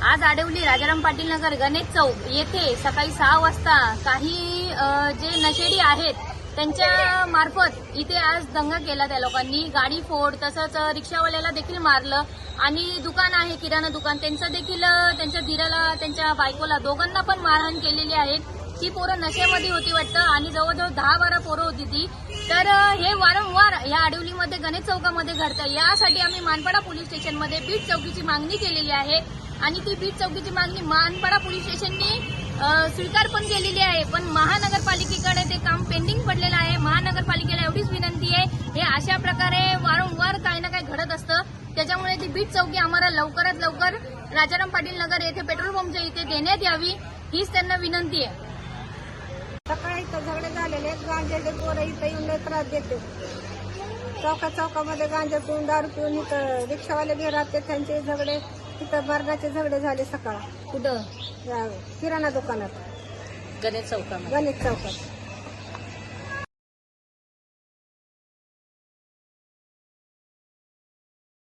आज आडिवली राजाराम पाटील नगर गणेश चौक येथे सकाळी 6 वाजता काही जे नशेडी आहेत त्यांच्या मार्फत इथे आज दंगा केला। त्या लोकांनी गाडी फोड, तसंच रिक्षावाल्याला देखील मारलं आणि दुकान आहे किराणा दुकान त्यांचं देखील, त्यांच्या धीराला त्यांच्या बायकोला दोघांना पण मारहाण केलेली आहे। ती पोरं नशेमध्ये होती वाटतं आणि जवळजवळ 10-12 पोरं होती ती। तर हे वारंवार या आडिवलीमध्ये गणेश चौकामध्ये घडतं। यासाठी आम्ही मानपाडा पोलीस स्टेशनमध्ये बीट चौकीची मागणी केलेली आहे आणि ती बीट चौकीची मागणी मानपाडा पोलीस स्टेशनने स्वीकार पण केलेली आहे। पण महानगरपालिकेकडे ते काम पेंडिंग पडलेलं आहे। महानगरपालिकेला एवढीच विनंती आहे, हे अशा प्रकारे वारंवार काही ना काही घडत असतं, त्याच्यामुळे ती बीट चौकी आम्हाला लवकरात लवकर राजाराम पाटील नगर येथे पेट्रोल पंपच्या इथे देण्यात यावी, हीच त्यांना विनंती आहे। सकाळी इथं झगडे झालेले, गांजाचे पोरं इथं येऊन त्रास देते। चौकामध्ये गांजा पिऊन, दारू पिऊन इथं रिक्षावाले बी राहते, त्यांचे झगडे इथं मर्दाचे झगडे झाले सकाळ। कुठं? किराणा दुकानात गणेश चौकामध्ये। गणेश चौकात